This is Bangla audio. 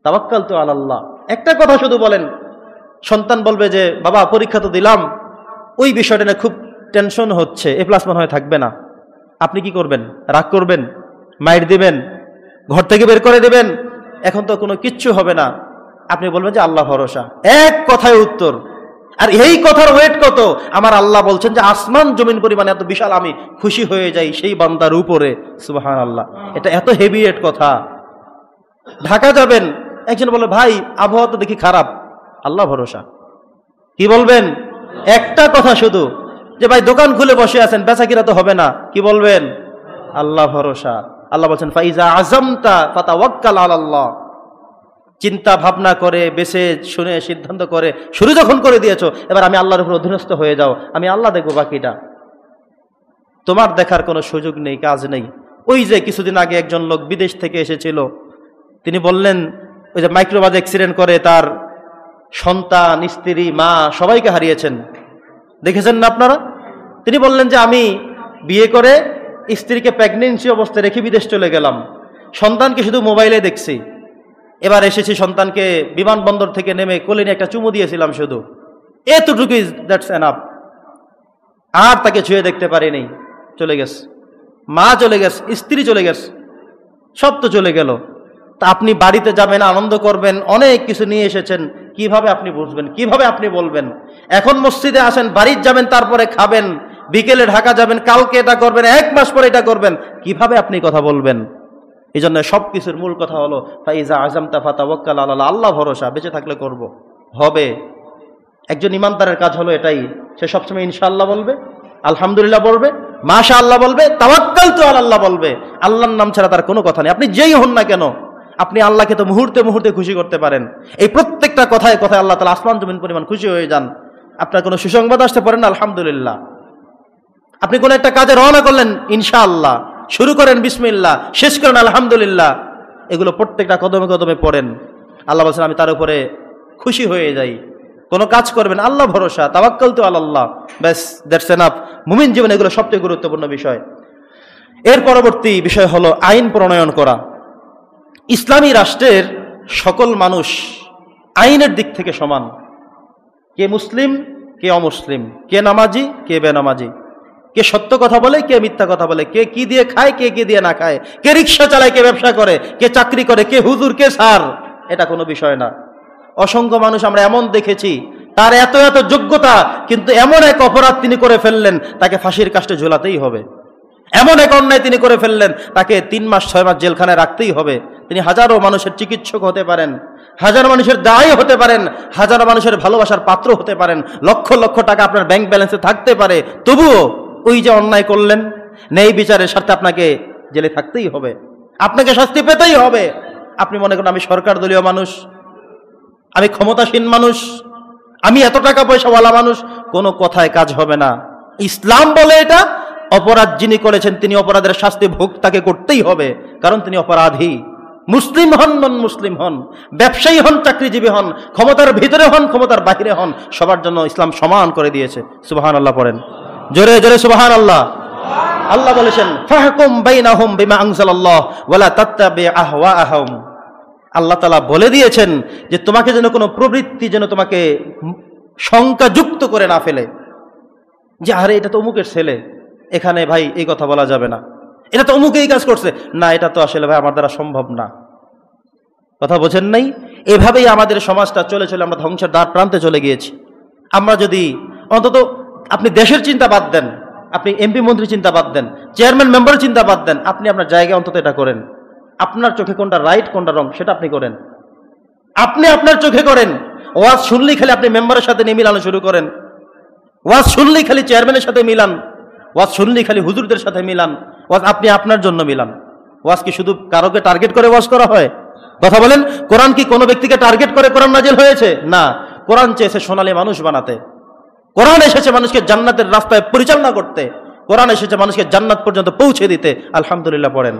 তাওয়াক্কালতু আলাল্লাহ। একটা কথা শুধু বলেন, সন্তান বলবে যে বাবা পরীক্ষা তো দিলাম, ওই বিষয়টা নিয়ে খুব টেনশন হচ্ছে, এ প্লাস মনে হয় থাকবে না। আপনি কি করবেন? রাগ করবেন? মাইর দিবেন? ঘর থেকে বের করে দেবেন? এখন তো কোনো কিচ্ছু হবে না। আপনি বলবেন যে আল্লাহ ভরসা, এক কথায় উত্তর। আর এই কথার ওয়েট কত! আমার আল্লাহ বলছেন যে আসমান জমিন পরিমাণে এত বিশাল, আমি খুশি হয়ে যাই সেই বান্দার উপরে। সুবহানাল্লাহ, এটা এত হেভি ওয়েট কথা। ঢাকা যাবেন, একজন বলে ভাই আবহাওয়া তো দেখি খারাপ, আল্লাহ ভরসা। কি বলবেন? একটা কথা শুধু, যে ভাই দোকান খুলে বসে আছেন, বেচাকিরা তো হবে না, কি বলবেন? আল্লাহ ভরসা। আল্লাহ বলছেন ফাইজা আযামতা ফাতাওয়াক্কাল আলাল্লাহ। চিন্তা ভাবনা করে বেছে শুনে সিদ্ধান্ত করে শুরু যখন করে দিয়েছো, এবার আমি আল্লাহর উপর অধীনস্থ হয়ে যাও, আমি আল্লাহ দেখবো বাকিটা। তোমার দেখার কোনো সুযোগ নেই, কাজ নেই। ওই যে কিছুদিন আগে একজন লোক বিদেশ থেকে এসেছিল, তিনি বললেন ওই যে মাইক্রোবাস অ্যাক্সিডেন্ট করে তার সন্তান, স্ত্রী, মা সবাইকে হারিয়েছেন, দেখেছেন না আপনারা? তিনি বললেন যে আমি বিয়ে করে স্ত্রীকে প্রেগনেন্সি অবস্থায় রেখে বিদেশ চলে গেলাম, সন্তানকে শুধু মোবাইলে দেখছি, এবার এসেছি সন্তানকে বিমানবন্দর থেকে নেমে কোলে নিয়ে একটা চুমু দিয়েছিলাম শুধু, এতটুকুই, দ্যাটস এনাফ। আর তাকে ছুঁয়ে দেখতে পারিনি, চলে গেছে, মা চলে গেছে, স্ত্রী চলে গেছে, সব তো চলে গেল। তা আপনি বাড়িতে যাবেন, আনন্দ করবেন, অনেক কিছু নিয়ে এসেছেন, কিভাবে আপনি বুঝবেন, কিভাবে আপনি বলবেন? এখন মসজিদে আসেন, বাড়িতে যাবেন, তারপরে খাবেন, বিকেলে ঢাকা যাবেন, কালকে এটা করবেন, এক মাস পরে এটা করবেন, কিভাবে আপনি কথা বলবেন? এই জন্য সব কিছুর মূল কথা হলো ফাইজা আযামতা ফাতাওয়াক্কাল আলাল্লাহ, আল্লাহ ভরসা। বেঁচে থাকলে করব, হবে। একজন ইমানদারের কাজ হলো এটাই, সে সবসময় ইনশাআল্লাহ বলবে, আলহামদুলিল্লাহ বলবে, মাশাআল্লাহ বলবে, তাওয়াক্কালতু আলাল্লাহ বলবে। আল্লাহর নাম ছাড়া তার কোনো কথা নেই। আপনি যেই হন না কেন, আপনি আল্লাহকে তো মুহূর্তে মুহূর্তে খুশি করতে পারেন। এই প্রত্যেকটা কথায় কথায় আল্লাহ তাআলা আসমান জমিন পরিমাণ খুশি হয়ে যান। আপনার কোনো সুসংবাদ আসতে পারেন, আলহামদুলিল্লাহ। আপনি কোনো একটা কাজে রওনা করলেন, ইনশাআল্লাহ, শুরু করেন বিসমিল্লাহ, শেষ করেন আলহামদুলিল্লাহ। এগুলো প্রত্যেকটা কদমে কদমে পড়েন। আল্লাহ বলছেন আমি তার উপরে খুশি হয়ে যাই। কোনো কাজ করবেন, আল্লাহ ভরসা, তাওয়াক্কালতু আলাল্লাহ, ব্যাস, দ্যাটস এনাফ। মুমিন জীবনে এগুলো সবচেয়ে গুরুত্বপূর্ণ বিষয়। এর পরবর্তী বিষয় হলো আইন প্রণয়ন করা। ইসলামী রাষ্ট্রের সকল মানুষ আইনের দিক থেকে সমান। কে মুসলিম, কে অমুসলিম, কে নামাজি, কে বেনামাজি, কে সত্য কথা বলে, কে মিথ্যা কথা বলে, কে কি দিয়ে খায়, কে কি দিয়ে না খায়, কে রিক্সা চালায়, কে ব্যবসা করে, কে চাকরি করে, কে হুজুর, কে স্যার, এটা কোনো বিষয় না। অসংখ্য মানুষ আমরা এমন দেখেছি, তার এত এত যোগ্যতা, কিন্তু এমন এক অপরাধ তিনি করে ফেললেন, তাকে ফাঁসির কাস্টে ঝোলাতেই হবে। এমন এক অন্যায় তিনি করে ফেললেন, তাকে 3 মাস 6 মাস জেলখানায় রাখতেই হবে। তিনি হাজারো মানুষের চিকিৎসক হতে পারেন, হাজারো মানুষের দায়ী হতে পারেন, হাজারো মানুষের ভালোবাসার পাত্র হতে পারেন, লক্ষ লক্ষ টাকা আপনার ব্যাংক ব্যালেন্সে থাকতে পারে, তবুও ওই যে অন্যায় করলেন, ন্যায় বিচারের স্বার্থে আপনাকে জেলে থাকতেই হবে, আপনাকে শাস্তি পেতেই হবে। আপনি মনে করেন আমি সরকার দলীয় মানুষ, আমি ক্ষমতাসীন মানুষ, আমি এত টাকা পয়সাওয়ালা মানুষ, কোনো কথায় কাজ হবে না। ইসলাম বলে এটা অপরাধ যিনি করেছেন তিনি অপরাধের শাস্তি ভোগ তাকে করতেই হবে, কারণ তিনি অপরাধী। মুসলিম হন, নন মুসলিম হন, ব্যবসায়ী হন, চাকরিজীবী হন, ক্ষমতার ভিতরে হন, ক্ষমতার বাহিরে হন, সবার জন্য ইসলাম সমান করে দিয়েছে। সুবহানাল্লাহ পড়েন, জোরে জোরে সুবহানাল্লাহ। আল্লাহ বলেছেন ফাহকুম বাইনাহুম বিমা আনজালাল্লাহ ওয়ালা তাত্তাবি আহওয়াআহুম। আল্লাহ তাআলা বলে দিয়েছেন যে তোমাকে যেন কোনো প্রবৃত্তি যেন তোমাকে শঙ্কাযুক্ত করে না ফেলে, যে আরে এটা তো অমুকের ছেলে, এখানে ভাই এই কথা বলা যাবে না, এটা তো অমুক এই কাজ করছে, না এটা তো আসলে ভাই আমার দ্বারা সম্ভব না। কথা বোঝেন নাই? এভাবেই আমাদের সমাজটা চলে চলে আমরা ধ্বংসের দ্বার প্রান্তে চলে গিয়েছি। আমরা যদি অন্তত, আপনি দেশের চিন্তা বাদ দেন, আপনি এমপি মন্ত্রী চিন্তা বাদ দেন, চেয়ারম্যান মেম্বারের চিন্তা বাদ দেন, আপনি আপনার জায়গায় অন্তত এটা করেন। আপনার চোখে কোনটা রাইট কোনটা রং সেটা আপনি করেন, আপনি আপনার চোখে করেন। ওয়াজ শুনলেই খালি আপনি মেম্বারের সাথে নিয়ে মিলানো শুরু করেন, ওয়াজ শুনলেই খালি চেয়ারম্যানের সাথে মিলান, ওয়াজ শুনলেই খালি হুজুরদের সাথে মিলান, ওয়াজ আপনি আপনার জন্য মিলান। ওয়াজ কি শুধু কারোকে টার্গেট করে ওয়াজ করা হয়? কথা বলেন, কোরআন কি কোনো ব্যক্তিকে টার্গেট করে কোরআন নাজিল হয়েছে? না, কোরআন চেয়েছে সোনালী মানুষ বানাতে, কোরআন এসেছে মানুষকে জান্নাতের রাস্তায় পরিচালনা করতে, কোরআন এসেছে মানুষকে জান্নাত পর্যন্ত পৌঁছে দিতে। আলহামদুলিল্লাহ পড়েন।